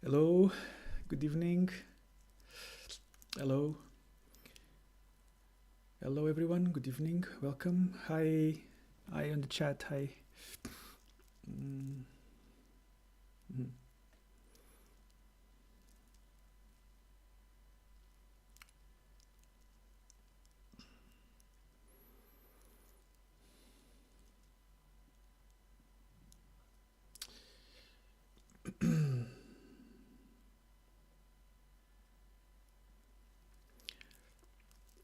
Hello, good evening. Hello, hello everyone. Good evening. Welcome. Hi, hi on the chat. Hi. Mm. Mhm.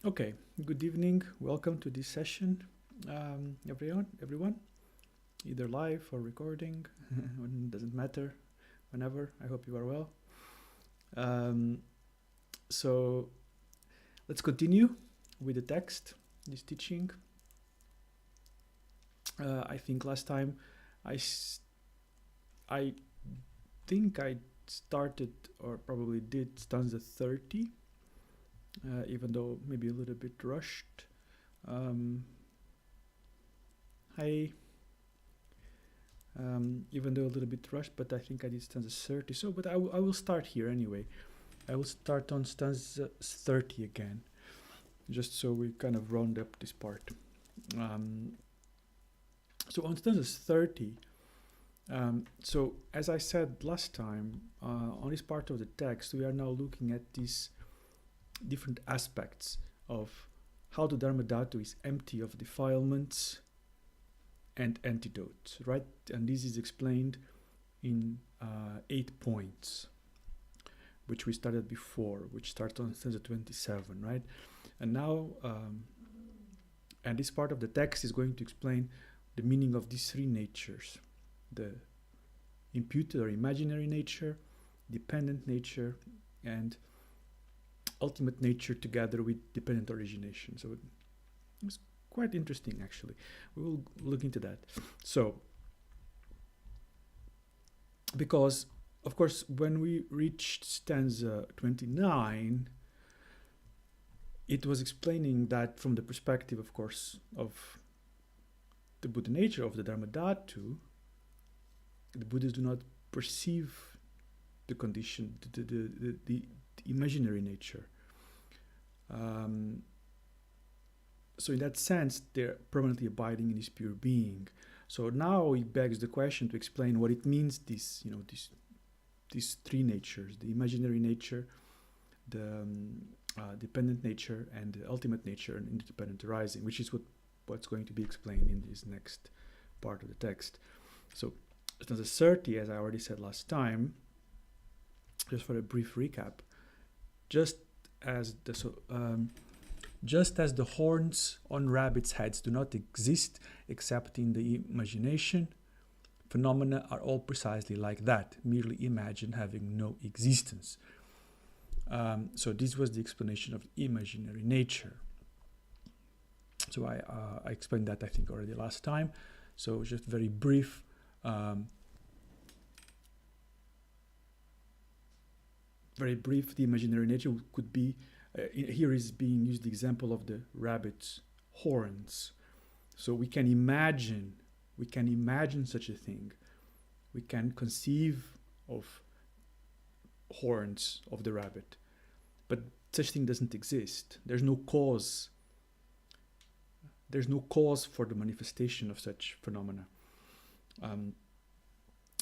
Okay. Good evening. Welcome to this session, everyone, either live or recording. Doesn't matter. Whenever. I hope you are well. So let's continue with the text. This teaching. I think last time I think I started or probably did stanza 30, even though maybe a little bit rushed. Even though a little bit rushed, but I think I did stanza 30. So, but I will start here anyway. I will start on stanza 30 again, just so we kind of round up this part. So on stanza 30, so as I said last time, on this part of the text, we are now looking at these different aspects of how the Dharmadhatu is empty of defilements and antidotes, right? And this is explained in 8 points, which we started before, which starts on stanza 27, right? And now, and this part of the text is going to explain the meaning of these three natures: the imputed or imaginary nature, dependent nature, and ultimate nature together with dependent origination. So it's quite interesting, actually. We will look into that. So, because, of course, when we reached stanza 29, it was explaining that from the perspective, of course, of the Buddha nature of the Dharmadhatu, the Buddhists do not perceive the condition, the imaginary nature. So in that sense, they're permanently abiding in this pure being. So now it begs the question to explain what it means, these three natures: the imaginary nature, the dependent nature, and the ultimate nature and independent arising, which is what's going to be explained in this next part of the text. So stanza 30, as I already said last time, just for a brief recap, just as the horns on rabbits' heads do not exist except in the imagination, phenomena are all precisely like that, merely imagined, having no existence. So this was the explanation of imaginary nature. So I explained that, I think, already last time. So just very brief. Very brief, the imaginary nature could be, here is being used the example of the rabbit's horns. So we can imagine such a thing. We can conceive of horns of the rabbit, but such thing doesn't exist. There's no cause. There's no cause for the manifestation of such phenomena.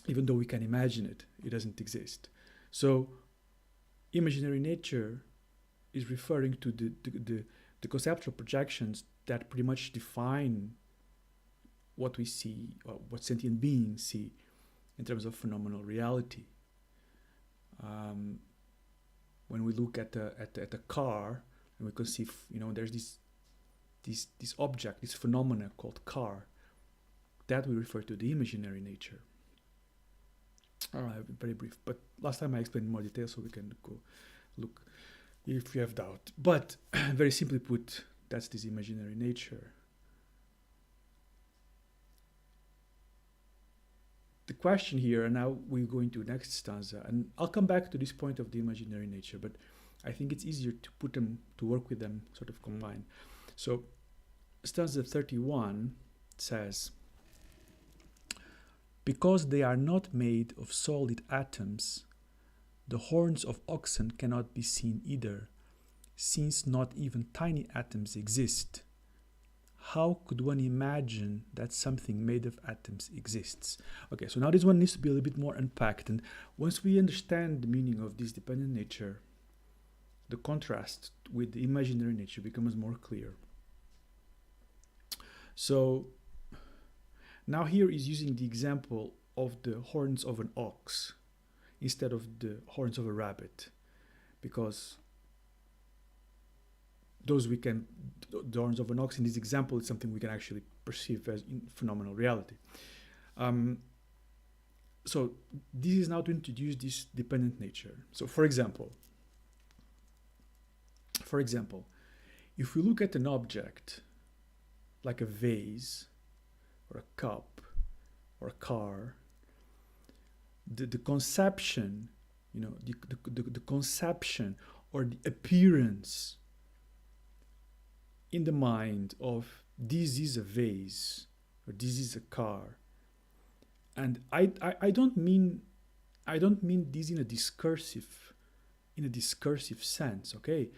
Even though we can imagine it, it doesn't exist. So imaginary nature is referring to the conceptual projections that pretty much define what we see, or what sentient beings see in terms of phenomenal reality. When we look at a car and we conceive, there's this object, this phenomena called car, that we refer to the imaginary nature. All right, very brief. But last time I explained in more detail, so we can go look if you have doubt. But very simply put, that's this imaginary nature. The question here, and now we go into next stanza, and I'll come back to this point of the imaginary nature, but I think it's easier to put them, to work with them sort of combined. So stanza 31 says, because they are not made of solid atoms, The horns of oxen cannot be seen either, since not even tiny atoms exist. How could one imagine that something made of atoms exists? Okay, so now this one needs to be a little bit more unpacked, and once we understand the meaning of this dependent nature, the contrast with the imaginary nature becomes more clear. So now here is using the example of the horns of an ox instead of the horns of a rabbit, because the horns of an ox in this example is something we can actually perceive as in phenomenal reality. So this is now to introduce this dependent nature. So for example, if we look at an object like a vase or a cup or a car, the conception, the conception or the appearance in the mind of this is a vase or this is a car, and I don't mean this in a discursive sense. Okay,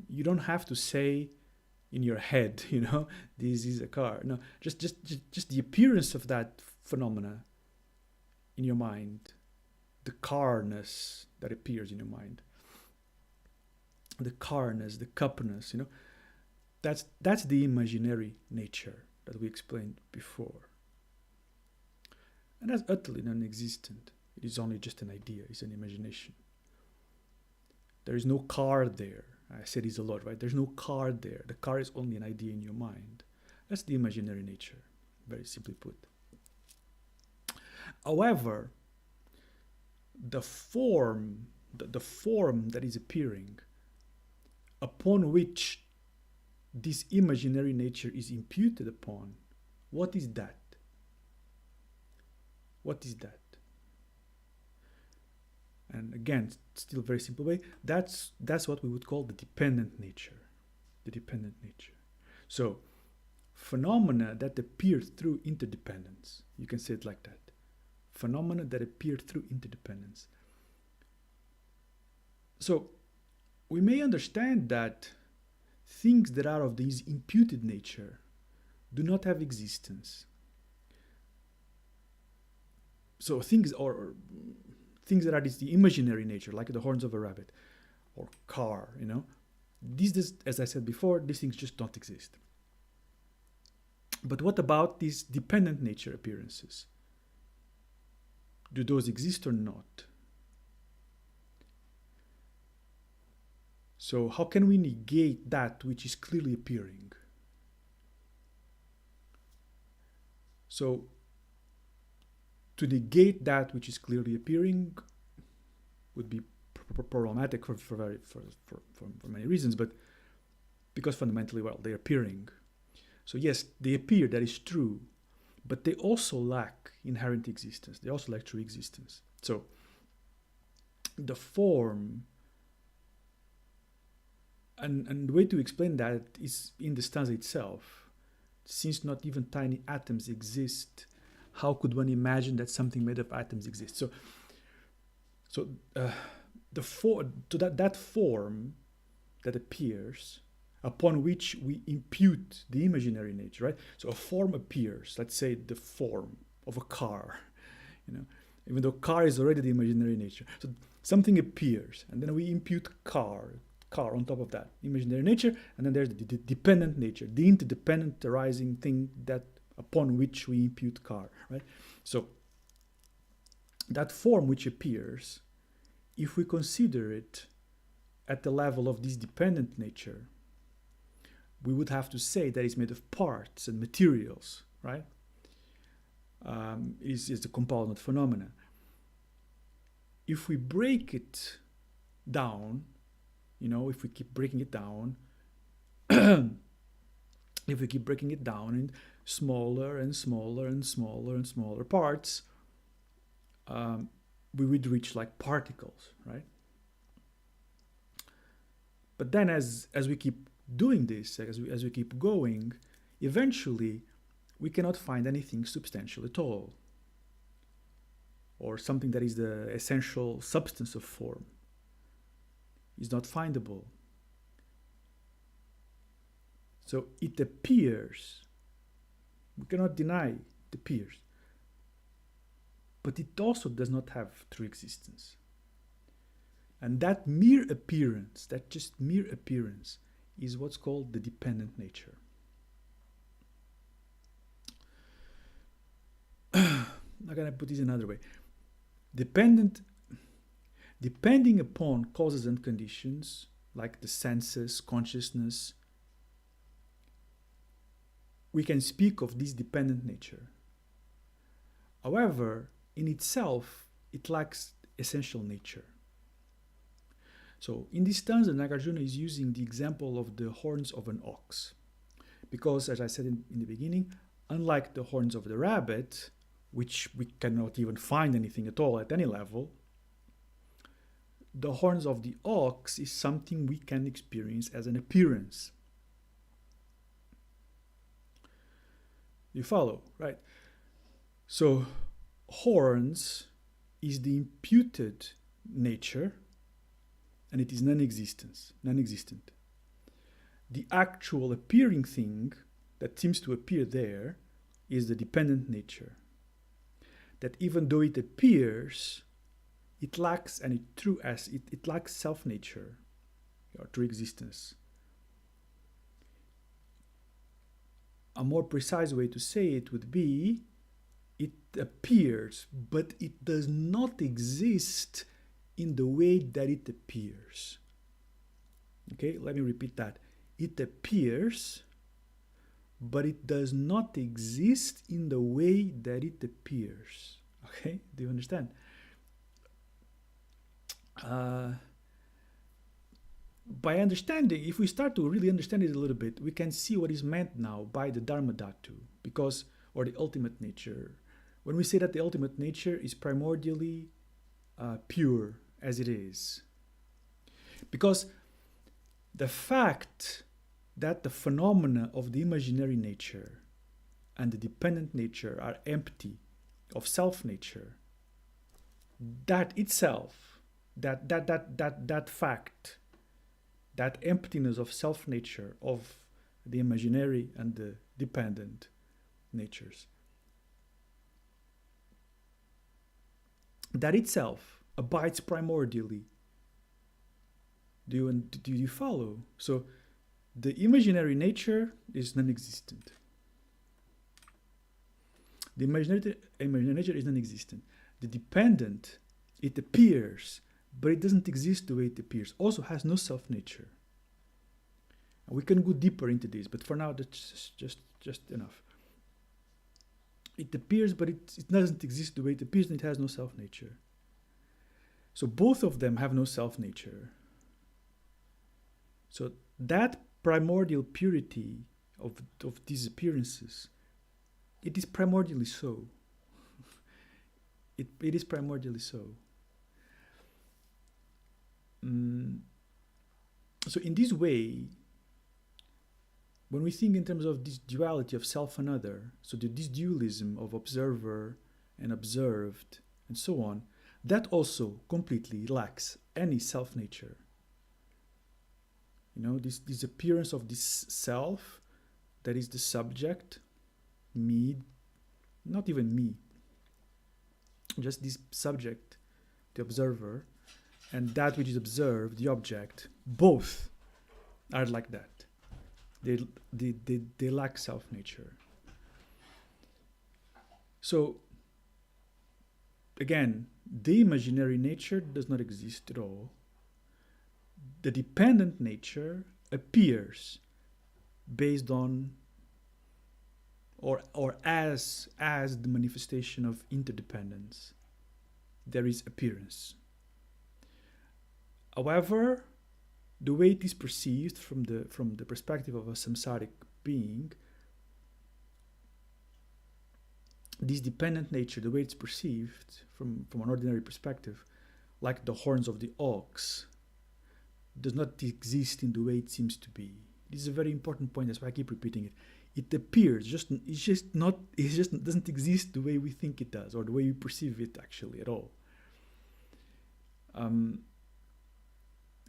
you don't have to say in your head, this is a car. No, just the appearance of that phenomena in your mind, the carness that appears in your mind, the carness, the cupness, that's the imaginary nature that we explained before. And that's utterly non-existent. It is only just an idea, it's an imagination. There is no car there. I said this a lot, right? There's no car there. The car is only an idea in your mind. That's the imaginary nature, very simply put. However, the form that is appearing, upon which this imaginary nature is imputed upon, what is that? What is that? And again, still very simple way, that's what we would call the dependent nature. The dependent nature. So, phenomena that appear through interdependence. You can say it like that. Phenomena that appear through interdependence. So, we may understand that things that are of this imputed nature do not have existence. So things that are the imaginary nature, like the horns of a rabbit or car, these, as I said before, these things just don't exist. But what about these dependent nature appearances? Do those exist or not? So how can we negate that which is clearly appearing? So to negate that which is clearly appearing would be problematic for many reasons, but because fundamentally, they're appearing. So yes, they appear, that is true, but they also lack inherent existence. They also lack true existence. So the form, and the way to explain that is in the stanza itself. Since not even tiny atoms exist, how could one imagine that something made of atoms exists? So that form that appears, upon which we impute the imaginary nature, right? So a form appears, let's say the form of a car, even though car is already the imaginary nature. So something appears, and then we impute car on top of that imaginary nature, and then there's the dependent nature, the interdependent arising thing that upon which we impute car, right? So that form which appears, if we consider it at the level of this dependent nature, we would have to say that it's made of parts and materials, right? It's a compounded phenomena. If we break it down, if we keep breaking it down, in smaller and smaller and smaller and smaller parts, we would reach like particles, right? But then as we keep doing this, as we keep going, eventually we cannot find anything substantial at all. or something that is the essential substance of form, is not findable. So it appears. We cannot deny it appears. But it also does not have true existence. And that mere appearance, that just mere appearance, is what's called the dependent nature. I'm going to put this another way. Depending upon causes and conditions, like the senses, consciousness, we can speak of this dependent nature. However, in itself, it lacks essential nature. So in this stanza, Nagarjuna is using the example of the horns of an ox. Because, as I said in the beginning, unlike the horns of the rabbit, which we cannot even find anything at all at any level, the horns of the ox is something we can experience as an appearance. You follow, right? So horns is the imputed nature, and it is non-existent. The actual appearing thing that seems to appear there is the dependent nature. That even though it appears, it lacks it lacks self-nature or true existence. A more precise way to say it would be, it appears, but it does not exist in the way that it appears. Okay, let me repeat that. It appears, but it does not exist in the way that it appears. Okay, do you understand? By understanding, if we start to really understand it a little bit, we can see what is meant now by the Dharmadhatu, or the ultimate nature. When we say that the ultimate nature is primordially pure as it is. Because the fact that the phenomena of the imaginary nature and the dependent nature are empty of self-nature, that itself, that fact, that emptiness of self-nature of the imaginary and the dependent natures, that itself abides primordially. Do you follow? So the imaginary nature is non-existent. The imaginary nature is non-existent. The dependent, it appears, but it doesn't exist the way it appears. Also has no self-nature. And we can go deeper into this, but for now that's just enough. It appears, but it doesn't exist the way it appears, and it has no self-nature. So both of them have no self-nature. So that primordial purity of these appearances, it is primordially so. It is primordially so. So in this way, when we think in terms of this duality of self and other, so this dualism of observer and observed and so on, that also completely lacks any self-nature. You know, this appearance of this self that is the subject, me, not even me, just this subject, the observer, and that which is observed, the object, both are like that. They lack self-nature. So, again, the imaginary nature does not exist at all. The dependent nature appears based on or as the manifestation of interdependence. There is appearance. However, the way it is perceived from the perspective of a samsaric being, this dependent nature, the way it's perceived from an ordinary perspective, like the horns of the ox, does not exist in the way it seems to be. This is a very important point, that's why I keep repeating it. It appears, it just doesn't exist the way we think it does, or the way we perceive it actually at all.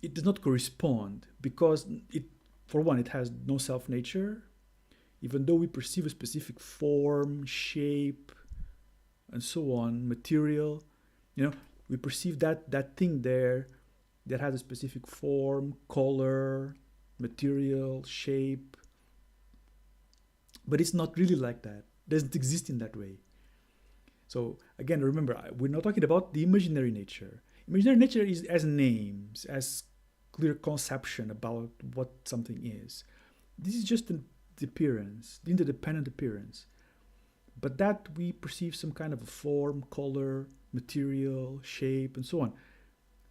It does not correspond because for one, it has no self-nature. Even though we perceive a specific form, shape, and so on, material, we perceive that thing there that has a specific form, color, material, shape, but it's not really like that. It doesn't exist in that way. So again, remember, we're not talking about the imaginary nature. Imaginary nature is as names, as clear conception about what something is. This is just the appearance, the interdependent appearance. But that we perceive some kind of a form, color, material, shape, and so on.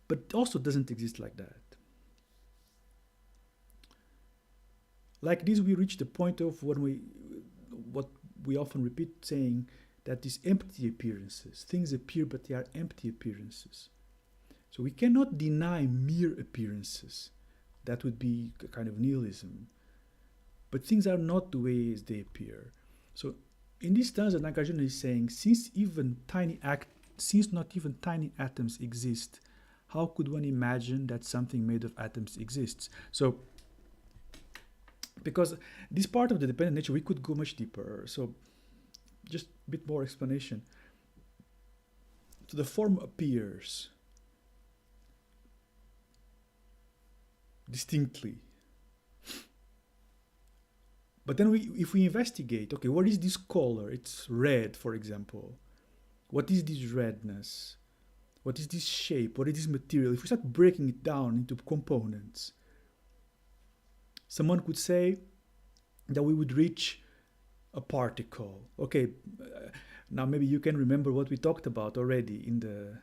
But it also doesn't exist like that. Like this, we reach the point of what we often repeat, saying that these empty appearances, things appear but they are empty appearances. So we cannot deny mere appearances. That would be a kind of nihilism. But things are not the way as they appear. So in this stanza, Nagarjuna is saying, since not even tiny atoms exist, how could one imagine that something made of atoms exists? So, because this part of the dependent nature, we could go much deeper. So, just a bit more explanation. So the form appears distinctly. But then if we investigate, okay, what is this color? It's red, for example. What is this redness? What is this shape? What is this material? If we start breaking it down into components, someone could say that we would reach a particle. Okay, now maybe you can remember what we talked about already in the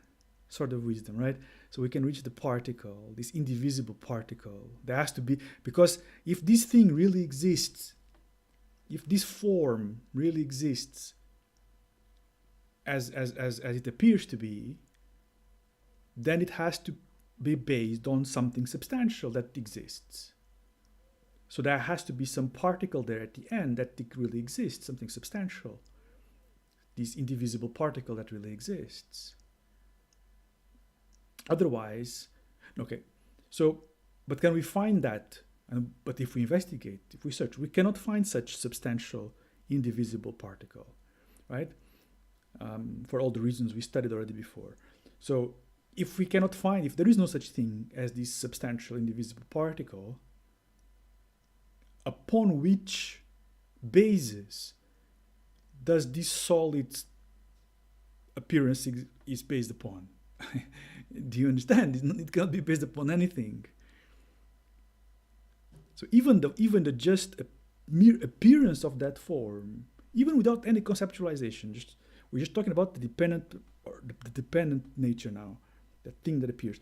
Sword of Wisdom, right? So we can reach the particle, this indivisible particle. There has to be, because if this thing really exists, if this form really exists as it appears to be, then it has to be based on something substantial that exists. So there has to be some particle there at the end that really exists, something substantial. This indivisible particle that really exists. Otherwise, okay, so, but can we find that? But if we investigate, if we search, we cannot find such substantial, indivisible particle, right? For all the reasons we studied already before. So if there is no such thing as this substantial, indivisible particle, upon which basis does this solid appearance is based upon? Do you understand? It cannot be based upon anything. So even the just mere appearance of that form, even without any conceptualization, we're just talking about the dependent nature now, that thing that appears.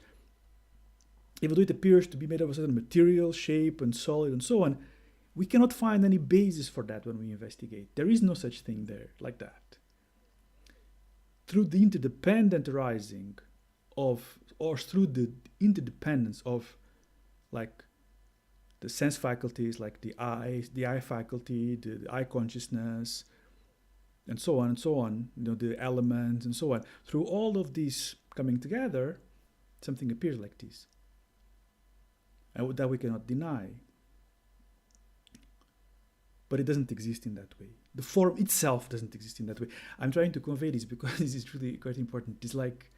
Even though it appears to be made of a certain material, shape, and solid, and so on, we cannot find any basis for that when we investigate. There is no such thing there like that. Through the interdependent arising of, or through the interdependence of, like, the sense faculties, like the eye faculty, the eye consciousness, and so on, the elements and so on. Through all of these coming together, something appears like this. And that we cannot deny. But it doesn't exist in that way. The form itself doesn't exist in that way. I'm trying to convey this because this is really quite important. It's like,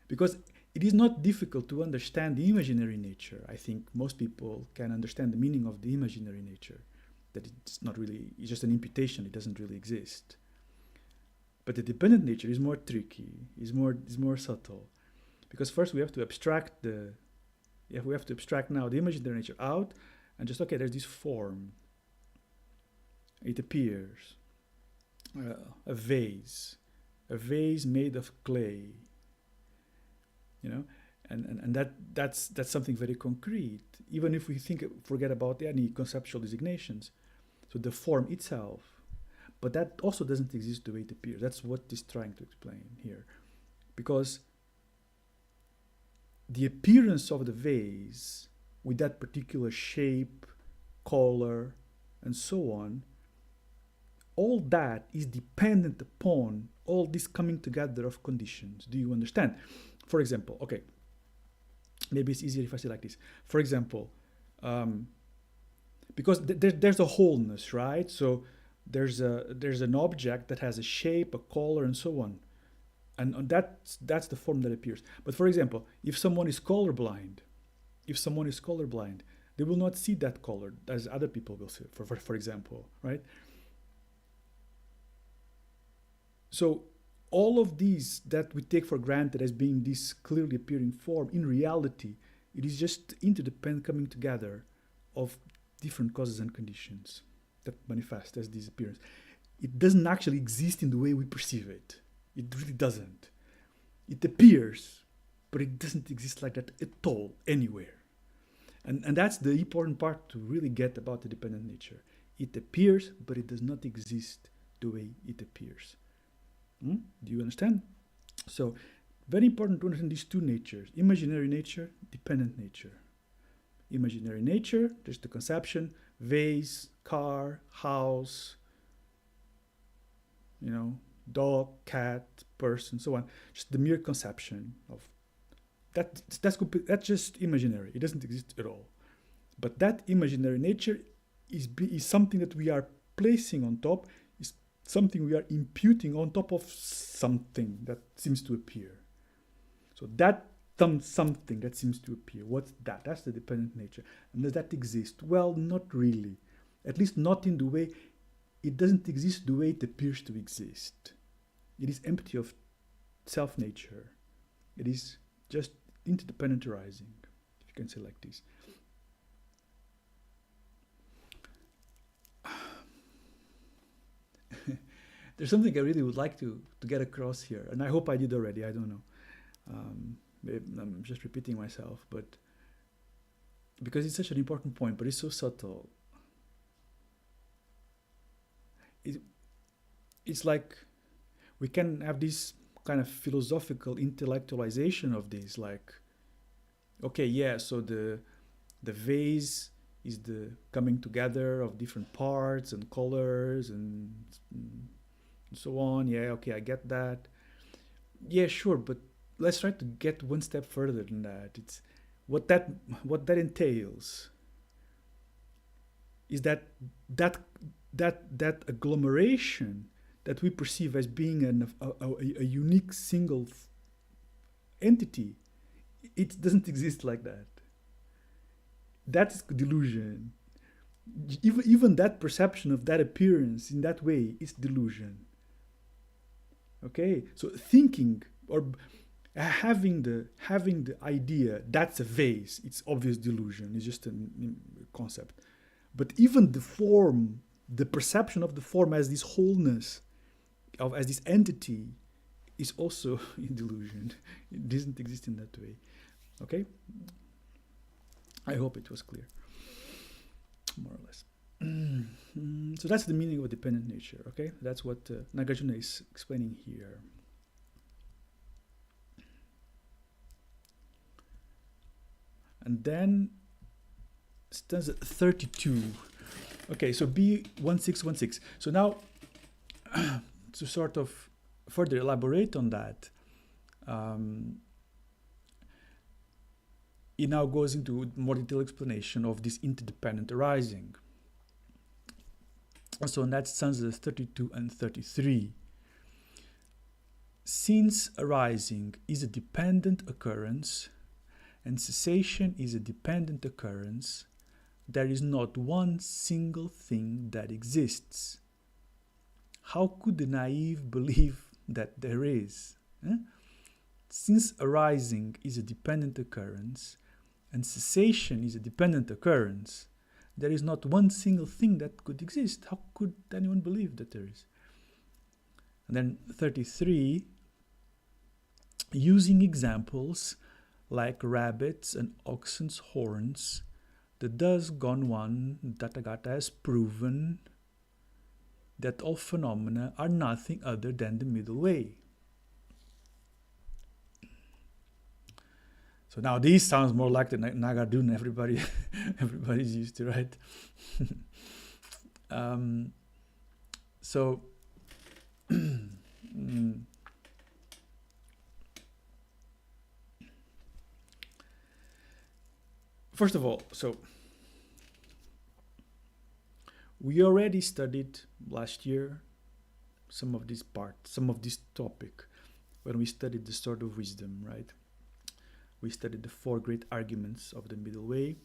because it is not difficult to understand the imaginary nature. I think most people can understand the meaning of the imaginary nature, that it's not really, it's just an imputation, it doesn't really exist. But the dependent nature is more tricky, is more subtle. Because first we have to abstract now the imaginary nature out, and just, okay, there's this form. It appears. A vase made of clay. And that's something very concrete, even if we forget about any conceptual designations. So the form itself, but that also doesn't exist the way it appears. That's what it's trying to explain here, because the appearance of the vase with that particular shape, color, and so on, all that is dependent upon all this coming together of conditions. Do you understand? For example, okay, maybe it's easier if I say like this. For example, because there's a wholeness, right? So there's an object that has a shape, a color, and so on, and that's the form that appears. But for example, if someone is colorblind, they will not see that color as other people will see. For example, right? So all of these that we take for granted as being this clearly appearing form, in reality, it is just interdependent coming together of different causes and conditions that manifest as this appearance. It doesn't actually exist in the way we perceive it. It really doesn't. It appears, but it doesn't exist like that at all, anywhere. And that's the important part to really get about the dependent nature. It appears, but it does not exist the way it appears. Do you understand? So, very important to understand these two natures: imaginary nature, dependent nature. Imaginary nature, there's the conception, vase, car, house, dog, cat, person, so on. Just the mere conception of that. That's just imaginary. It doesn't exist at all. But that imaginary nature is something that we are placing on top. Something we are imputing on top of something that seems to appear. So that something that seems to appear, what's that? That's the dependent nature. And does that exist? Well, not really. At least not in the way, it doesn't exist the way it appears to exist. It is empty of self-nature. It is just interdependent arising, if you can say like this. There's something I really would like to get across here, and I hope I did already. I don't know. I'm just repeating myself, but because it's such an important point, but it's so subtle. It's like we can have this kind of philosophical intellectualization of this, like, okay, yeah, so the vase is the coming together of different parts and colors and so on. Yeah, okay, I get that. Yeah, sure, but let's try to get one step further than that. It's what that entails is that agglomeration that we perceive as being a unique single entity, it doesn't exist like that. That's delusion. Even that perception of that appearance in that way is delusion. Okay, so thinking or having the idea that's a vase, it's obvious delusion. It's just a concept. But even the form, the perception of the form as this wholeness, as this entity, is also in delusion. It doesn't exist in that way. Okay? I hope it was clear, more or less. So that's the meaning of dependent nature. Okay, that's what Nagarjuna is explaining here. And then stanza 32. Okay, so B1616. So now, to sort of further elaborate on that, it now goes into more detailed explanation of this interdependent arising. So in that stanzas 32 and 33. Since arising is a dependent occurrence and cessation is a dependent occurrence, there is not one single thing that exists. How could the naive believe that there is? Since arising is a dependent occurrence and cessation is a dependent occurrence, there is not one single thing that could exist. How could anyone believe that there is? And then 33, using examples like rabbits and oxen's horns, the thus gone one, Tathagata, has proven that all phenomena are nothing other than the middle way. So now this sounds more like the Nagarjuna everybody's used to, right? So first of all, so we already studied last year some of this topic when we studied the Sword of Wisdom, right? We studied the 4 great arguments of the Middle Way,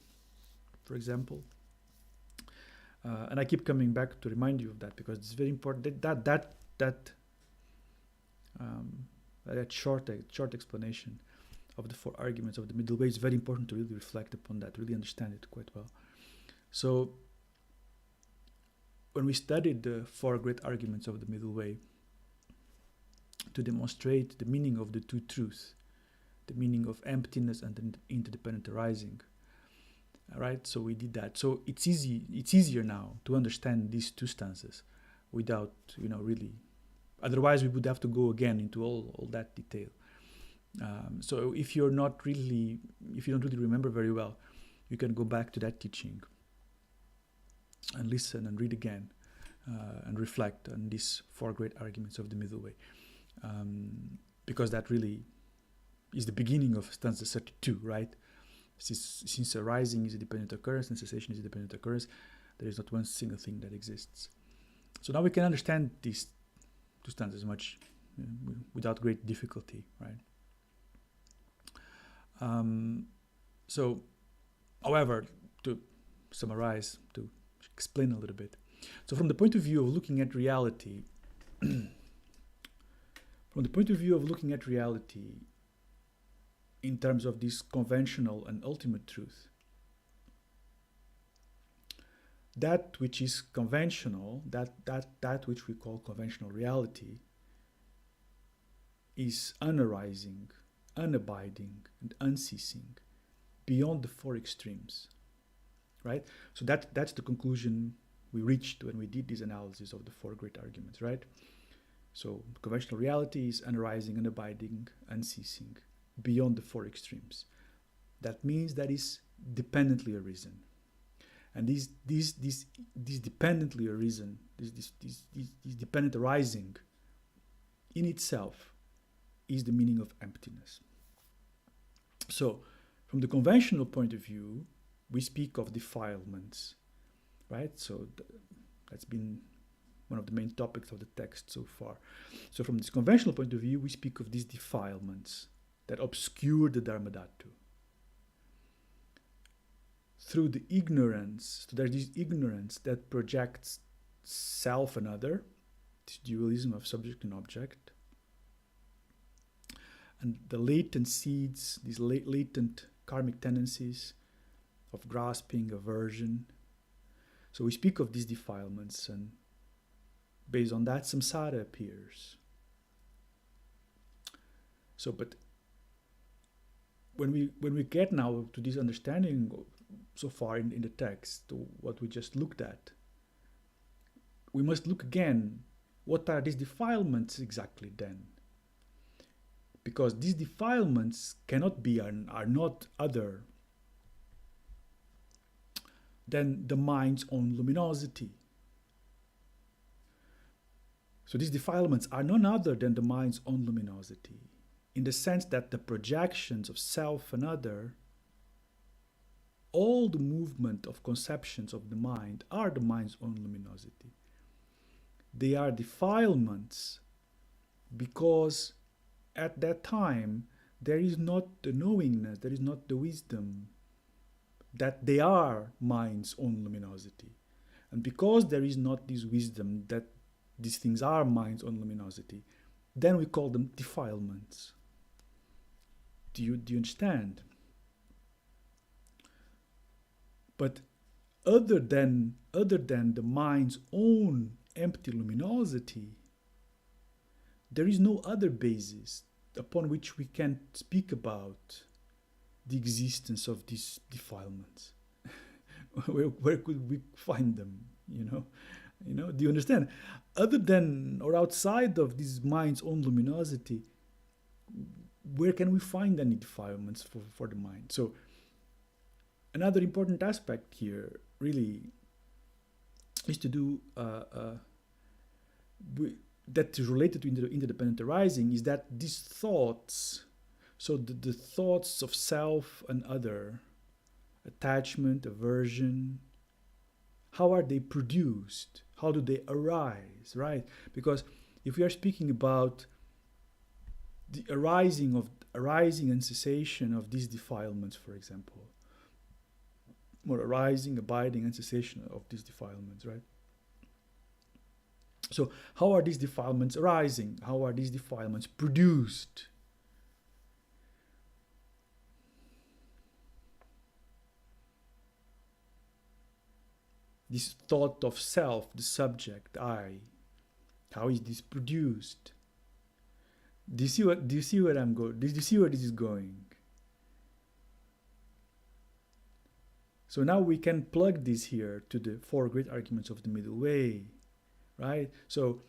for example. And I keep coming back to remind you of that because it's very important. That short explanation of the 4 arguments of the Middle Way is very important to really reflect upon that, really understand it quite well. So when we studied the 4 great arguments of the Middle Way to demonstrate the meaning of the 2 truths, the meaning of emptiness and interdependent arising, right? So we did that. So it's easier now to understand these 2 stanzas without, really. Otherwise, we would have to go again into all that detail. So if you don't really remember very well, you can go back to that teaching and listen and read again and reflect on these 4 great arguments of the Middle Way, because that really is the beginning of stanza 32, right? Since arising is a dependent occurrence and cessation is a dependent occurrence, there is not one single thing that exists. So now we can understand these 2 stanzas much without great difficulty, right? So, however, to summarize, to explain a little bit. So from the point of view of looking at reality, in terms of this conventional and ultimate truth, that which is conventional, that which we call conventional reality, is unarising, unabiding, and unceasing, beyond the 4 extremes, right? So that's the conclusion we reached when we did this analysis of the 4 great arguments, right? So conventional reality is unarising, unabiding, unceasing, beyond the 4 extremes. That means that is dependently arisen. And this dependently arisen, this dependent arising in itself is the meaning of emptiness. So from the conventional point of view, we speak of defilements, right? So that's been one of the main topics of the text so far. So from this conventional point of view, we speak of these defilements that obscure the Dharmadhatu. Through the ignorance, so there's this ignorance that projects self and other, this dualism of subject and object, and the latent seeds, these latent karmic tendencies of grasping, aversion. So we speak of these defilements, and based on that, samsara appears. So, but when we get now to this understanding so far in the text, to what we just looked at, we must look again, what are these defilements exactly then? Because these defilements cannot be, are not other than the mind's own luminosity. So these defilements are none other than the mind's own luminosity, in the sense that the projections of self and other, all the movement of conceptions of the mind are the mind's own luminosity. They are defilements because at that time there is not the knowingness, there is not the wisdom that they are mind's own luminosity. And because there is not this wisdom that these things are mind's own luminosity, then we call them defilements. Do you understand? But other than the mind's own empty luminosity, there is no other basis upon which we can speak about the existence of these defilements. where could we find them? Do you understand? Other than or outside of this mind's own luminosity, where can we find any defilements for the mind? So another important aspect here really is to do that is related to interdependent arising, is that these thoughts, so the thoughts of self and other, attachment, aversion, how are they produced? How do they arise, right? Because if we are speaking about the arising and cessation of these defilements, for example, or arising, abiding, and cessation of these defilements, right? So how are these defilements arising? How are these defilements produced? This thought of self, the subject, I, how is this produced? Do you see where I'm going? Do you see where this is going? So now we can plug this here to the four great arguments of the middle way, right? So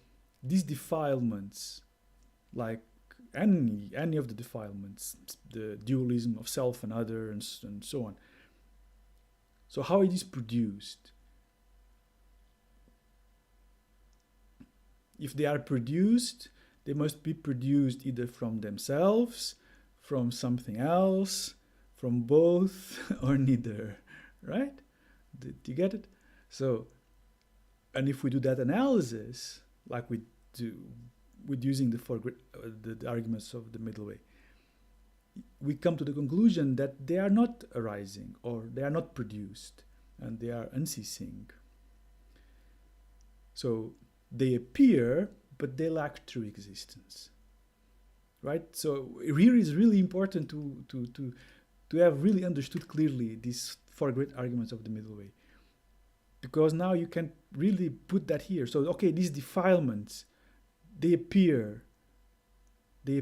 these defilements, like any of the defilements, the dualism of self and other, and so on. So how it is produced? If they are produced, they must be produced either from themselves, from something else, from both, or neither, right? Do you get it? So, and if we do that analysis, like we do with using the arguments of the middle way, we come to the conclusion that they are not arising, or they are not produced, and they are unceasing. So they appear, but they lack true existence, right? So here is really important to have really understood clearly these four great arguments of the middle way, because now you can really put that here. So okay, these defilements, they appear. These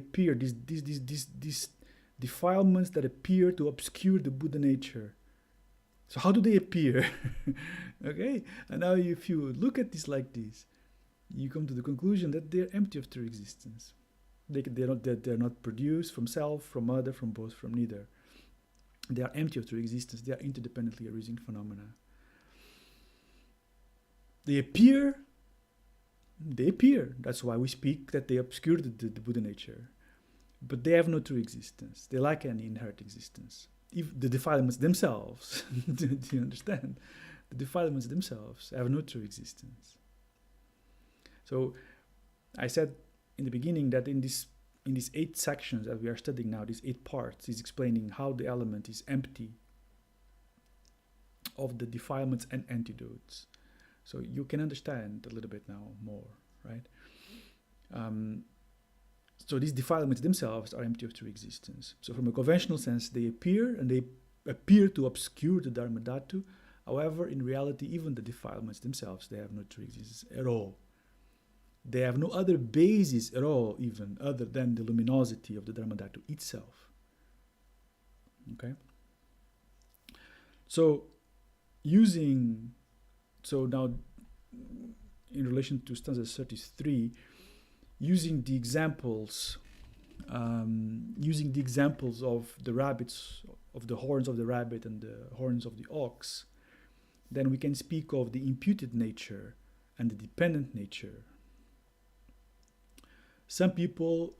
defilements that appear to obscure the Buddha nature. So how do they appear? Okay, and now if you look at this like this, you come to the conclusion that they're empty of true existence. They're not produced from self, from other, from both, from neither. They are empty of true existence. They are interdependently arising phenomena. They appear. That's why we speak that they obscure the Buddha nature. But they have no true existence. They lack any inherent existence. If the defilements themselves, do you understand? The defilements themselves have no true existence. So I said in the beginning that in these 8 sections that we are studying now, these 8 parts, is explaining how the element is empty of the defilements and antidotes. So you can understand a little bit now more, right? So these defilements themselves are empty of true existence. So from a conventional sense, they appear, and they appear to obscure the Dharmadhatu. However, in reality, even the defilements themselves, they have no true existence at all. They have no other basis at all, even other than the luminosity of the Dharmadhatu itself. Okay? So now in relation to stanza 33, using the examples of the rabbits, of the horns of the rabbit and the horns of the ox, then we can speak of the imputed nature and the dependent nature. Some people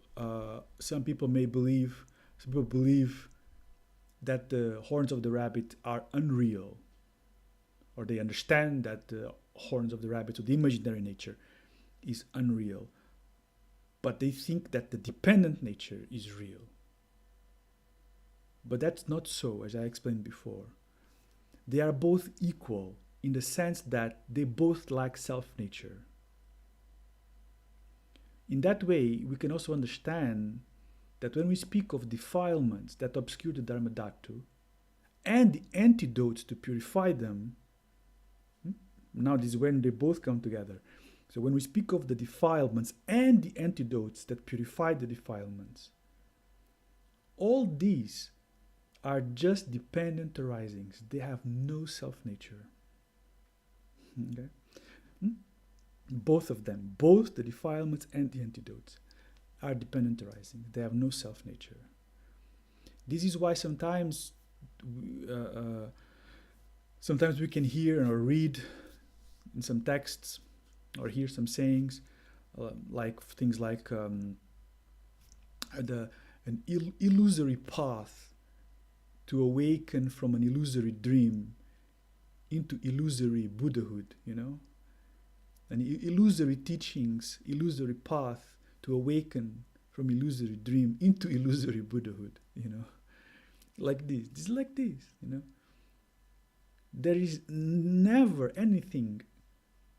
believe that the horns of the rabbit are unreal, or they understand that the horns of the rabbit, or the imaginary nature, is unreal. But they think that the dependent nature is real. But that's not so, as I explained before. They are both equal in the sense that they both lack self-nature. In that way, we can also understand that when we speak of defilements that obscure the Dharmadhatu and the antidotes to purify them, now this is when they both come together. So when we speak of the defilements and the antidotes that purify the defilements, all these are just dependent arisings. They have no self-nature. Okay? Both of them, both the defilements and the antidotes, are dependent arising. They have no self-nature. This is why sometimes we can hear or read in some texts or hear some sayings like things like an illusory path to awaken from an illusory dream into illusory Buddhahood, and illusory teachings, illusory path to awaken from illusory dream into illusory Buddhahood, like this. This is like this, There is never anything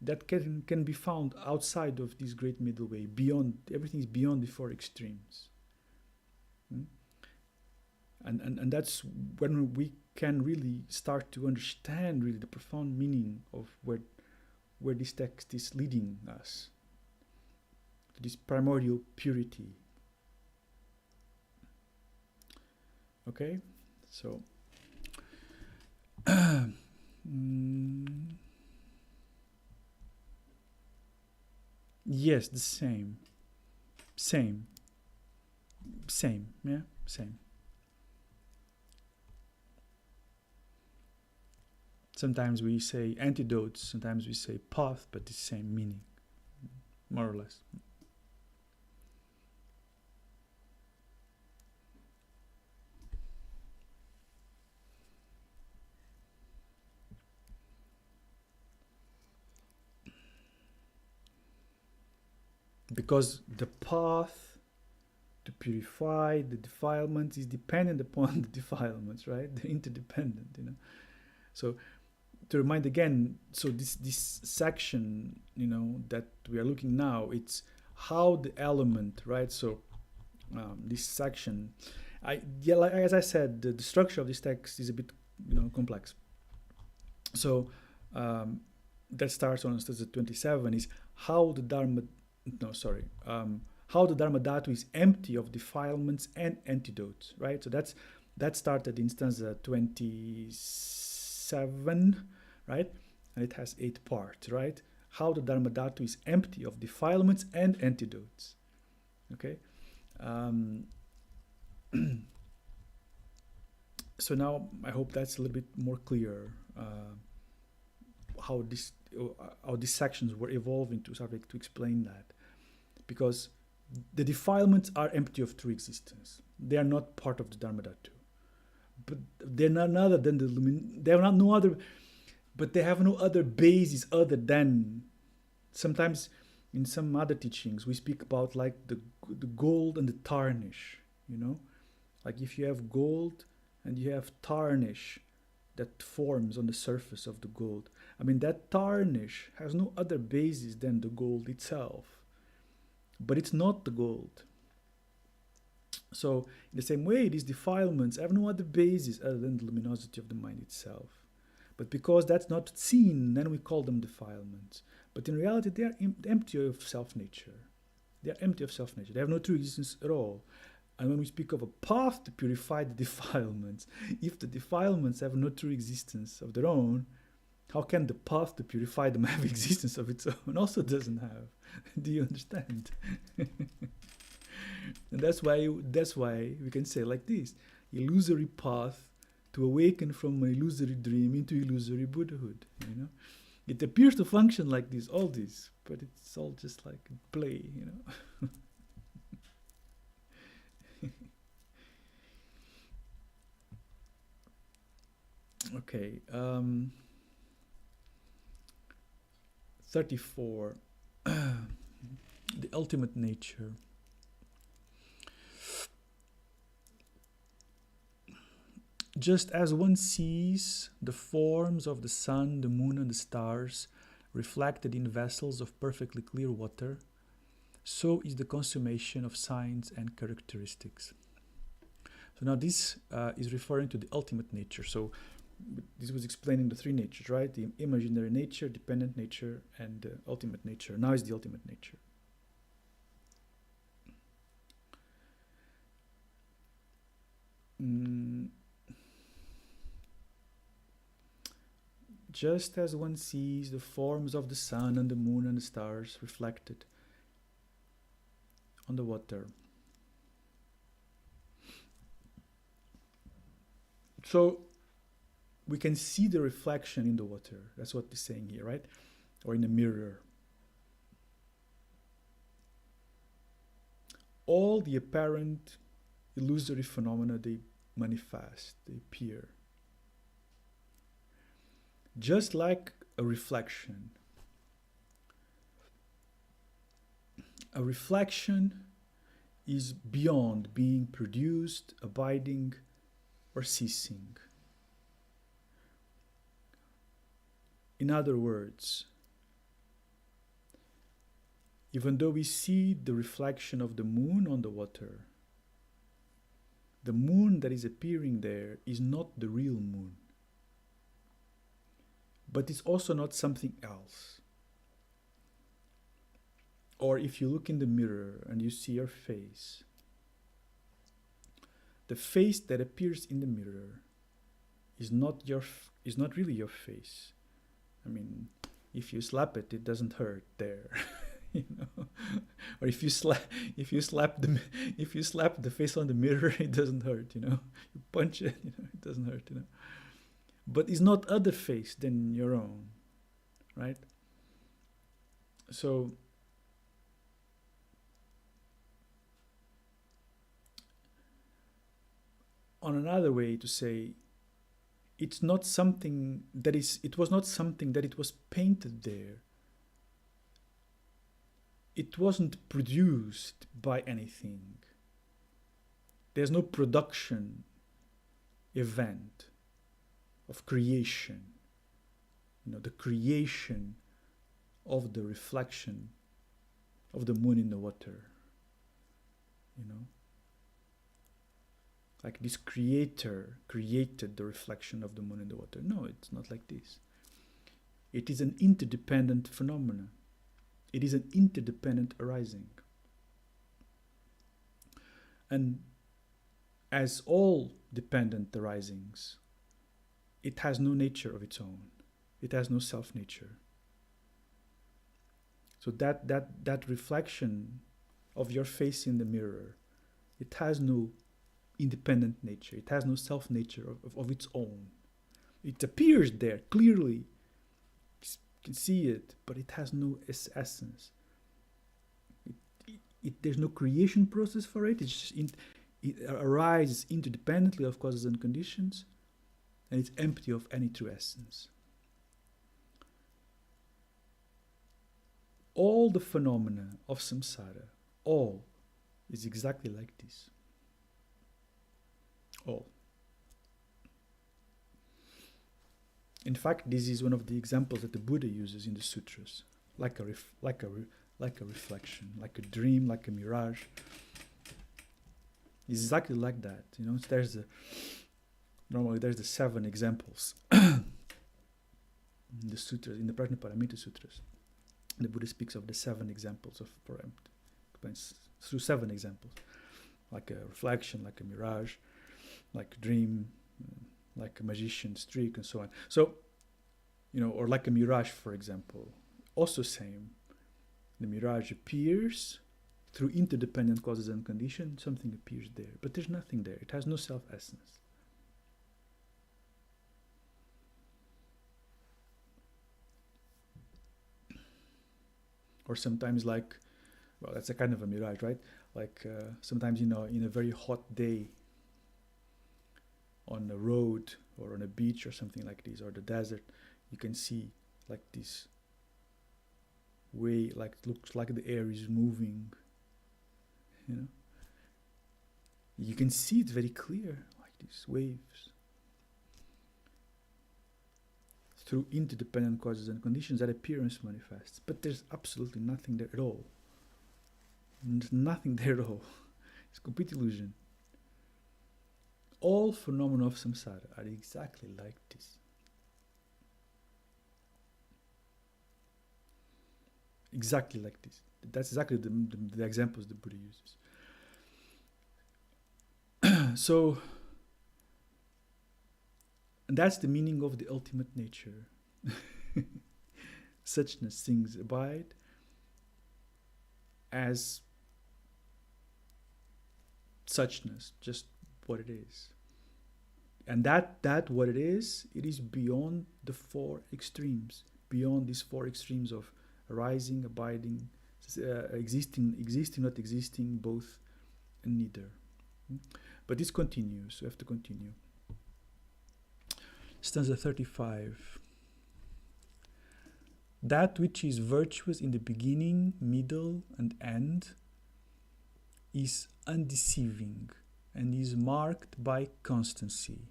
that can be found outside of this great middle way. Beyond, everything is beyond the four extremes. And that's when we can really start to understand really the profound meaning of where this text is leading us, to this primordial purity. Okay, so yes, the same, yeah, same. Sometimes we say antidotes, sometimes we say path, but the same meaning, more or less. Because the path to purify the defilements is dependent upon the defilements, right? They're interdependent, So to remind again, so this section, that we are looking now, it's how the element, right? So this section, like as I said, the structure of this text is a bit, complex. So that starts on stanza 27 is how the Dharmadhatu is empty of defilements and antidotes, right? So that started in stanza 27, right? And it has 8 parts, right? How the Dharmadhatu is empty of defilements and antidotes. Okay? So now I hope that's a little bit more clear how these sections were evolving to subject to explain that. Because the defilements are empty of true existence. They are not part of the Dharmadhatu. But they're none other than but they have no other basis other than, sometimes in some other teachings we speak about like the gold and the tarnish, like if you have gold and you have tarnish that forms on the surface of the gold, that tarnish has no other basis than the gold itself, but it's not the gold. So in the same way, these defilements have no other basis other than the luminosity of the mind itself. But because that's not seen, then we call them defilements. But in reality, they are empty of self-nature. They are empty of self-nature. They have no true existence at all. And when we speak of a path to purify the defilements, if the defilements have no true existence of their own, how can the path to purify them have existence of its own? Also doesn't have. Do you understand? And that's why we can say like this: illusory path to awaken from an illusory dream into illusory Buddhahood. It appears to function like this, all this, but it's all just like play. Okay. 34. The ultimate nature. Just as one sees the forms of the sun, the moon, and the stars reflected in vessels of perfectly clear water, so is the consummation of signs and characteristics. So now this is referring to the ultimate nature. So this was explaining the 3 natures, right? The imaginary nature, dependent nature, and the ultimate nature. Now is the ultimate nature. Just as one sees the forms of the sun and the moon and the stars reflected on the water. So we can see the reflection in the water. That's what he's saying here, right? Or in a mirror. All the apparent illusory phenomena, they manifest, they appear. Just like a reflection. A reflection is beyond being produced, abiding, or ceasing. In other words, even though we see the reflection of the moon on the water, the moon that is appearing there is not the real moon. But it's also not something else. Or if you look in the mirror and you see your face, the face that appears in the mirror is not really your face. I mean, if you slap it, it doesn't hurt there. You know, or if you slap the face on the mirror, it doesn't hurt. You know, you punch it, you know, it doesn't hurt. You know, but it's not other face than your own, right? So on another way to say, it was not something that it was painted there. It wasn't produced by anything. There's no production event of creation. You know, the creation of the reflection of the moon in the water. You know, like this creator created the reflection of the moon in the water. No, it's not like this. It is an interdependent phenomenon. It is an interdependent arising. And as all dependent arisings, it has no nature of its own. It has no self-nature. So that reflection of your face in the mirror, it has no independent nature. It has no self-nature of its own. It appears there clearly. You can see it, but it has no essence. There's no creation process for it. It arises interdependently of causes and conditions, and it's empty of any true essence. All the phenomena of samsara, all, is exactly like this. All. In fact, this is one of the examples that the Buddha uses in the sutras, like a reflection, like a dream, like a mirage. It's exactly like that. You know, normally there's the 7 examples in the sutras, in the Prajnaparamita sutras. The Buddha speaks of the 7 examples of explains through 7 examples, like a reflection, like a mirage, like a dream, like a magician's trick, and so on. So, you know, or like a mirage, for example. Also same. The mirage appears through interdependent causes and conditions. Something appears there, but there's nothing there. It has no self-essence. Or sometimes like, well, that's a kind of a mirage, right? Like sometimes, you know, in a very hot day, on a road or on a beach or something like this, or the desert, you can see like this way, like it looks like the air is moving, you know. You can see it very clear, like these waves. Through interdependent causes and conditions, that appearance manifests. But there's absolutely nothing there at all. There's nothing there at all. It's complete illusion. All phenomena of samsara are exactly like this. Exactly like this. That's exactly the examples the Buddha uses. So, and that's the meaning of the ultimate nature. Suchness, things abide as suchness, just what it is. And that what it is beyond the four extremes, beyond these four extremes of arising, abiding, existing, not existing, both and neither. But this continues, we have to continue. Stanza 35. That which is virtuous in the beginning, middle, and end is undeceiving and is marked by constancy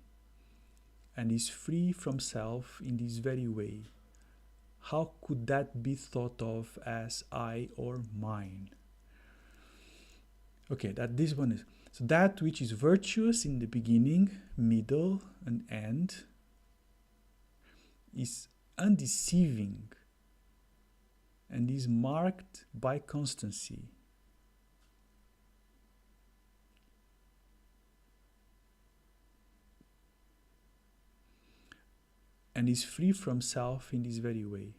and is free from self in this very way. How could that be thought of as I or mine? Okay, that this one is, so that which is virtuous in the beginning, middle, and end is undeceiving and is marked by constancy. And is free from self in this very way.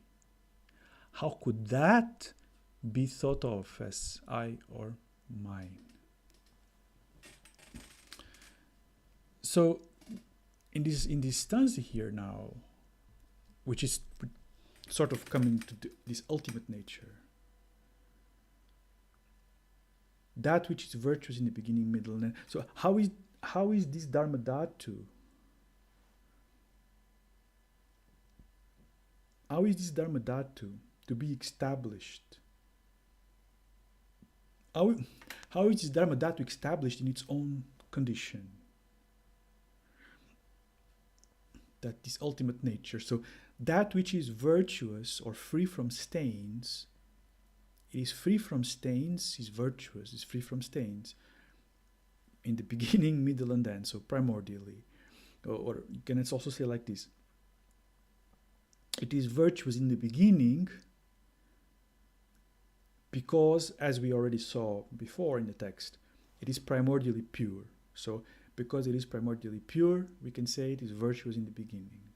How could that be thought of as I or mine? So, in this stanza here now, which is sort of coming to this ultimate nature, that which is virtuous in the beginning, middle, and end. So, how is this Dharmadhatu? How is this Dharmadhatu to be established? How is this Dharmadhatu established in its own condition? That this ultimate nature. So that which is virtuous or free from stains, it is free from stains, is virtuous, is free from stains in the beginning, middle, and end. So primordially. Or you can also say like this. It is virtuous in the beginning because, as we already saw before in the text, it is primordially pure. So, because it is primordially pure, we can say it is virtuous in the beginning.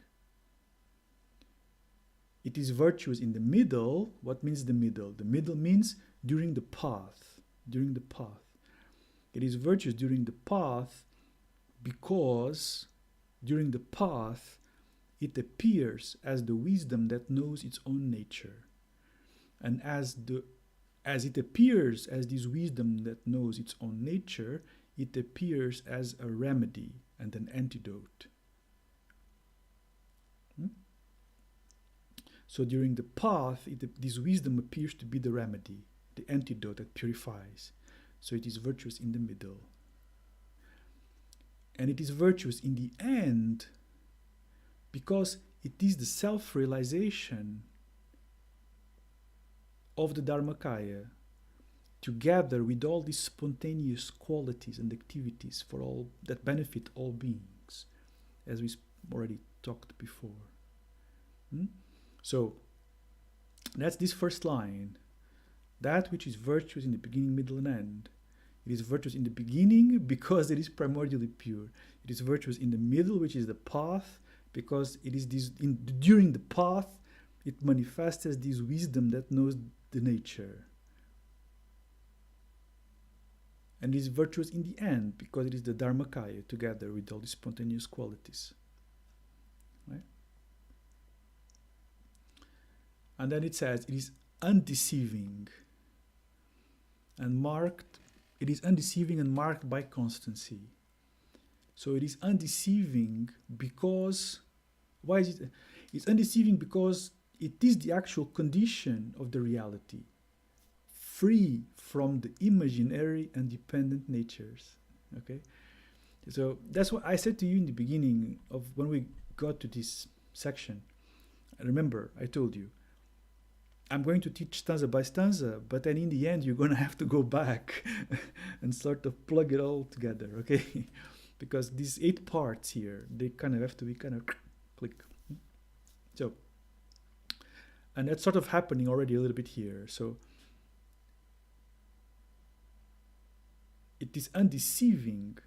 It is virtuous in the middle. What means the middle? The middle means during the path. During the path. It is virtuous during the path because during the path it appears as the wisdom that knows its own nature. And as it appears as this wisdom that knows its own nature, it appears as a remedy and an antidote. So during the path, this wisdom appears to be the remedy, the antidote that purifies. So it is virtuous in the middle. And it is virtuous in the end because it is the self-realization of the Dharmakaya together with all these spontaneous qualities and activities for all that benefit all beings, as we already talked before. So that's this first line. That which is virtuous in the beginning, middle, and end. It is virtuous in the beginning because it is primordially pure. It is virtuous in the middle, which is the path, because it is during the path it manifests as this wisdom that knows the nature. And is virtuous in the end because it is the Dharmakaya together with all the spontaneous qualities. Right? And then it says it is undeceiving and marked. It is undeceiving and marked by constancy. So it is undeceiving because, why is it? It's undeceiving because it is the actual condition of the reality, free from the imaginary and dependent natures. Okay? So that's what I said to you in the beginning of when we got to this section. Remember, I told you, I'm going to teach stanza by stanza, but then in the end you're going to have to go back and sort of plug it all together, okay? Because these 8 parts here, they kind of have to be kind of click. So, and that's sort of happening already a little bit here. So, it is undeceiving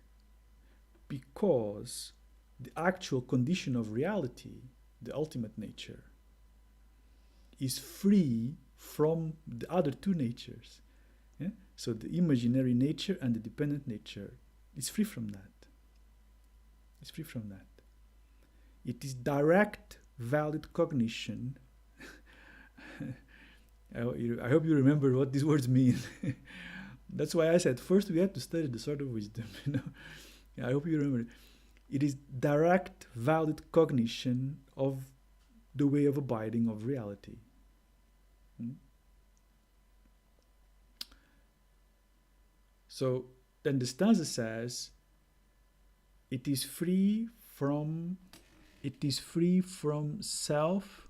because the actual condition of reality, the ultimate nature, is free from the other 2 natures. Yeah? So the imaginary nature and the dependent nature is free from that. It's free from that. It is direct, valid cognition. I hope you remember what these words mean. That's why I said first we have to study the Sword of Wisdom. Yeah, I hope you remember. It is direct, valid cognition of the way of abiding of reality. So then the stanza says, it is free from self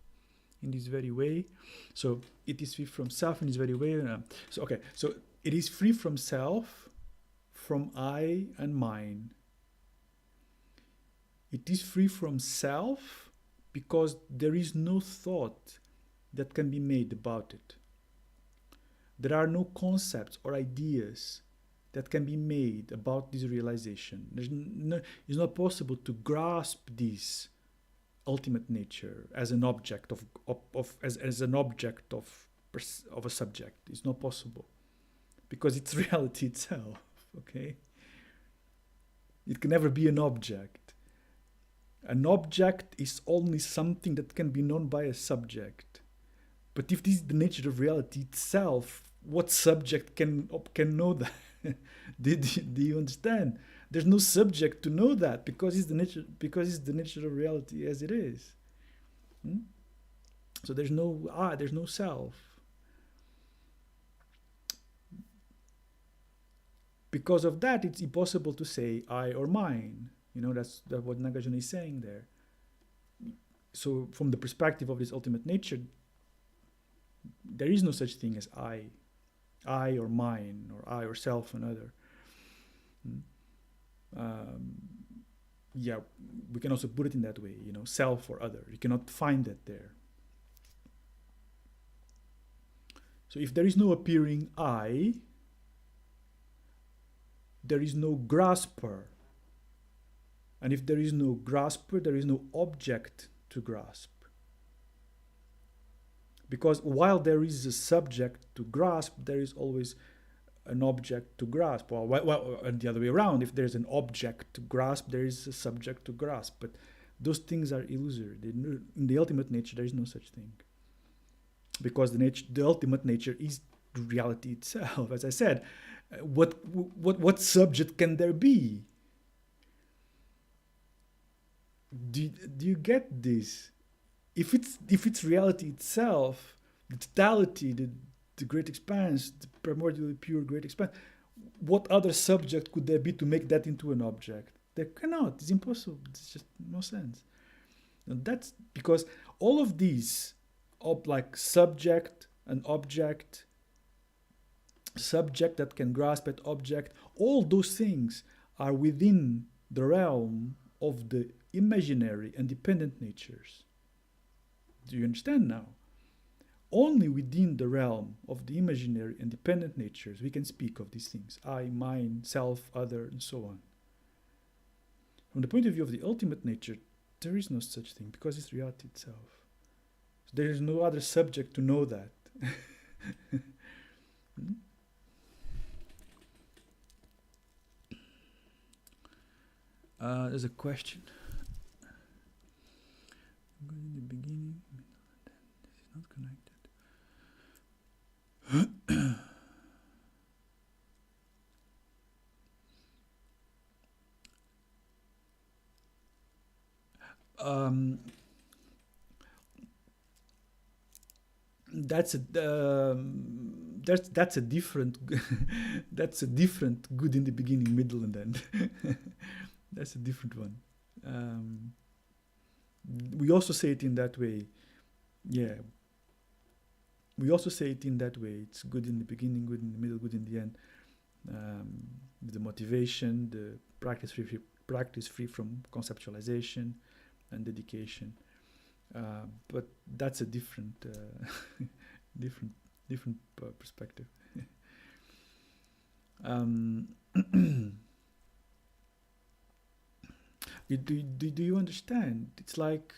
in this very way. So it is free from self in this very way. So it is free from self, from I and mine. It is free from self because there is no thought that can be made about it. There are no concepts or ideas that can be made about this realization. It's not possible to grasp this ultimate nature as an object as an object of a subject. It's not possible because it's reality itself. Okay, it can never be an object. An object is only something that can be known by a subject. But if this is the nature of reality itself, what subject can know that? Do you understand? There's no subject to know that because it's the nature of reality as it is. So there's no there's no self. Because of that, it's impossible to say I or mine. That's what Nagarjuna is saying there. So from the perspective of this ultimate nature, there is no such thing as I or mine, or I or self and other. We can also put it in that way, self or other. You cannot find that there. So if there is no appearing I, there is no grasper. And if there is no grasper, there is no object to grasp. Because while there is a subject to grasp, there is always an object to grasp. Well, and the other way around, if there's an object to grasp, there is a subject to grasp. But those things are illusory. In the ultimate nature, there is no such thing. Because the ultimate nature is reality itself. As I said, what subject can there be? Do you get this? If it's reality itself, the totality, the great expanse, the primordially pure great expanse, what other subject could there be to make that into an object? There cannot. It's impossible. It's just no sense. And that's because all of these, like subject and object, subject that can grasp at object, all those things are within the realm of the imaginary and dependent natures. Do you understand now? Only within the realm of the imaginary and dependent natures we can speak of these things. I, mine, self, other, and so on. From the point of view of the ultimate nature, there is no such thing because it's reality itself. So there is no other subject to know that. There's a question. In the beginning, this is not connected. That's a different that's a different good in the beginning, middle, and end. That's a different one. We also say it in that way. Yeah. We also say it in that way. It's good in the beginning, good in the middle, good in the end. The motivation, the practice free from conceptualization and dedication. But that's a different perspective. Do you understand? It's like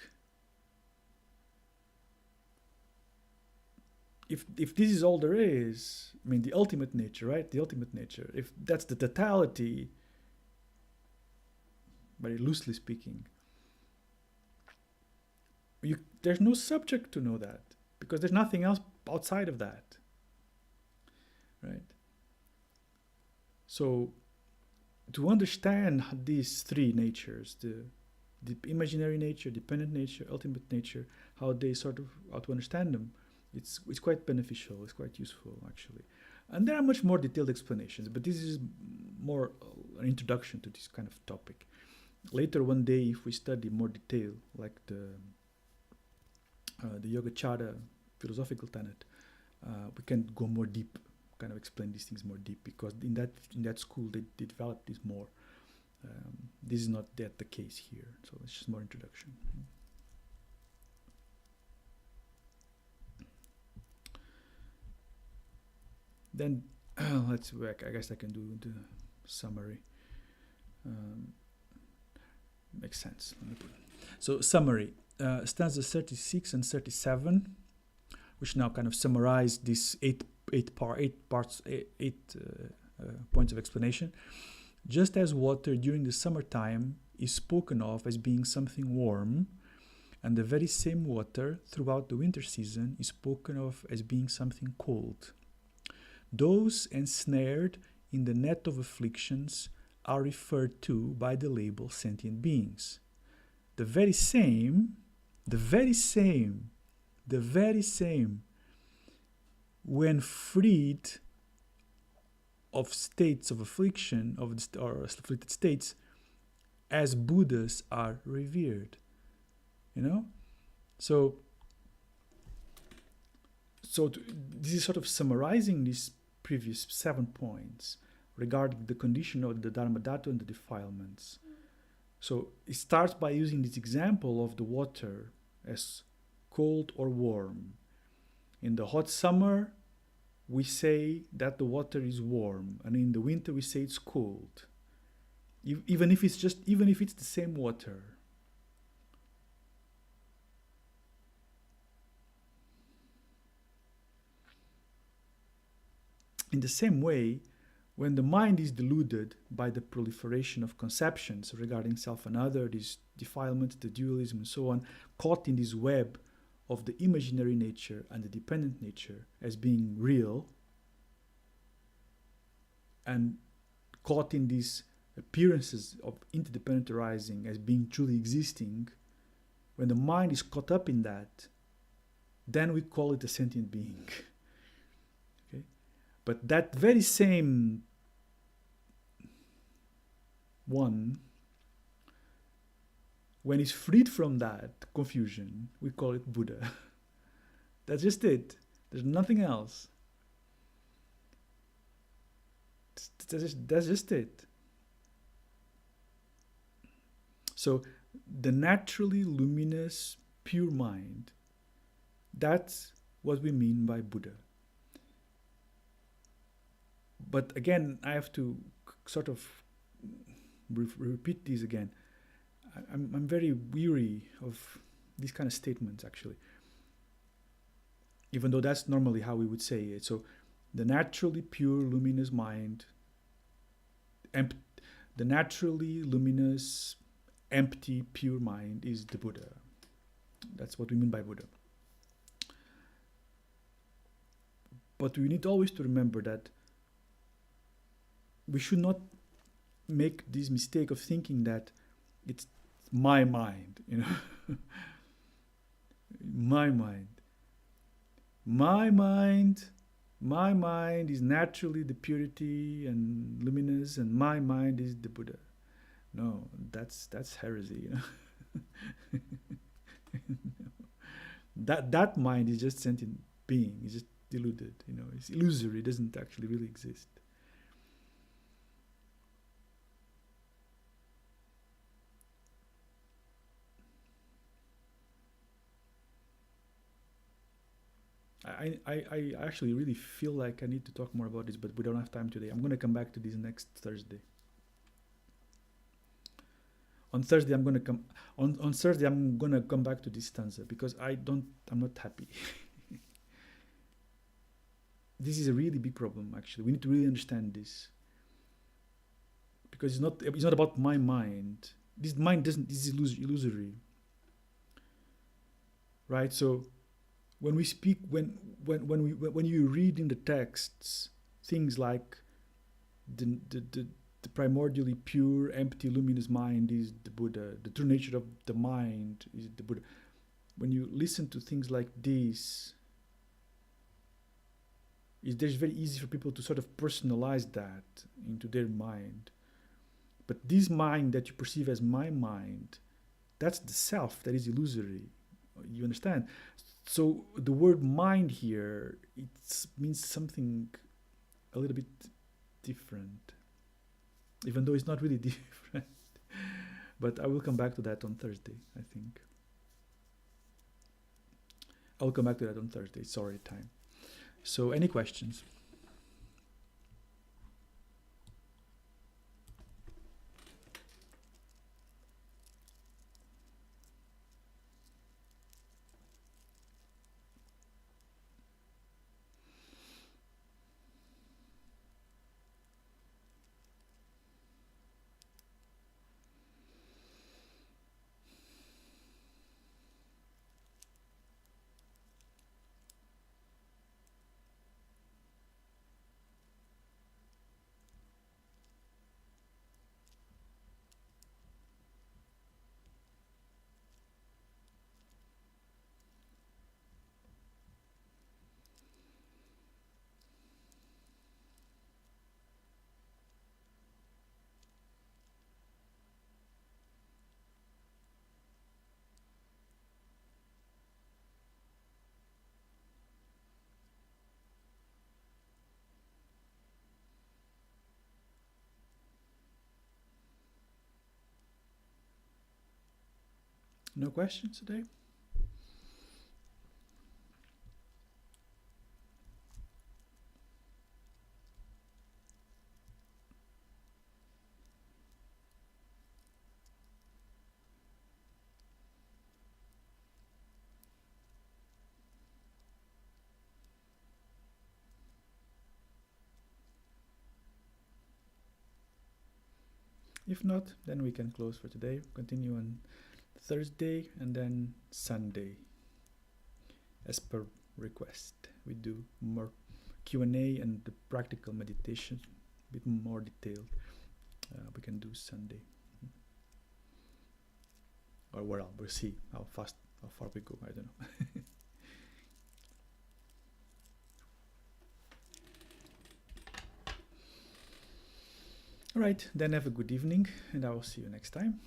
if this is all there is, I mean, the ultimate nature, right? The ultimate nature. If that's the totality, very loosely speaking, there's no subject to know that, because there's nothing else outside of that, right? So to understand these three natures, the imaginary nature, dependent nature, ultimate nature, how to understand them, it's quite beneficial, it's quite useful actually. And there are much more detailed explanations, but this is more an introduction to this kind of topic. Later one day, if we study more detail, like the Yogacara philosophical tenet, we can go more deep, kind of explain these things more deep, because in that school they developed this more. This is not yet the case here, so it's just more introduction. Then let's back. I guess I can do the summary. Makes sense. So summary, stanzas 36 and 37, which now kind of summarize these eight points of explanation. Just as water during the summertime is spoken of as being something warm, and the very same water throughout the winter season is spoken of as being something cold. Those ensnared in the net of afflictions are referred to by the label sentient beings. The very same, when freed of states of affliction, or afflicted states, as Buddhas are revered. So this is sort of summarizing these previous 7 points regarding the condition of the Dharmadhatu and the defilements. So it starts by using this example of the water as cold or warm. In the hot summer, we say that the water is warm, and in the winter we say it's cold. Even if it's the same water. In the same way, when the mind is deluded by the proliferation of conceptions regarding self and other, these defilements, the dualism and so on, caught in this web of the imaginary nature and the dependent nature as being real, and caught in these appearances of interdependent arising as being truly existing, when the mind is caught up in that, then we call it a sentient being. Okay? But that very same one, when it's freed from that confusion, we call it Buddha. That's just it. There's nothing else. That's just it. So the naturally luminous, pure mind, that's what we mean by Buddha. But again, I have to sort of repeat these again. I'm very weary of these kind of statements, actually, even though that's normally how we would say it. So the naturally pure, luminous mind, the naturally luminous, empty, pure mind is the Buddha. That's what we mean by Buddha. But we need always to remember that we should not make this mistake of thinking that it's my mind, my mind. My mind is naturally the purity and luminous, and my mind is the Buddha. No, that's heresy. That mind is just sentient being. It's just deluded. It's illusory. It doesn't actually really exist. I actually really feel like I need to talk more about this, but we don't have time today. I'm going to come back to this next Thursday. On Thursday I'm going to come back to this stanza, because I'm not happy. this is a really big problem, actually. We need to really understand this. Because it's not about my mind. This mind doesn't, this is illusory. Right? So when we speak, when you read in the texts things like the primordially pure, empty, luminous mind is the Buddha, the true nature of the mind is the Buddha. When you listen to things like this, it's very easy for people to sort of personalize that into their mind. But this mind that you perceive as my mind, that's the self that is illusory. You understand? So the word mind here, it means something a little bit different, even though it's not really different. But I will come back to that on Thursday, I think. I'll come back to that on Thursday. It's already time. So any questions? No questions today? If not, then we can close for today. Continue on Thursday and then Sunday. As per request, we do more Q&A and the practical meditation, a bit more detailed. We can do Sunday. Or well, we'll see how far we go. I don't know. All right, then have a good evening, and I will see you next time.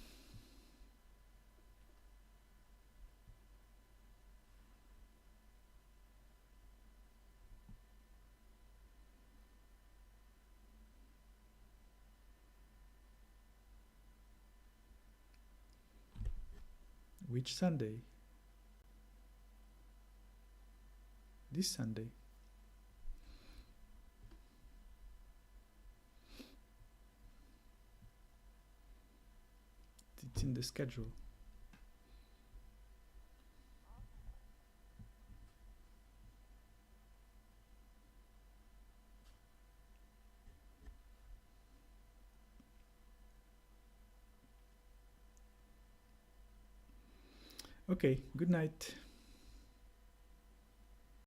Which Sunday? This Sunday. It's in the schedule. Okay, good night.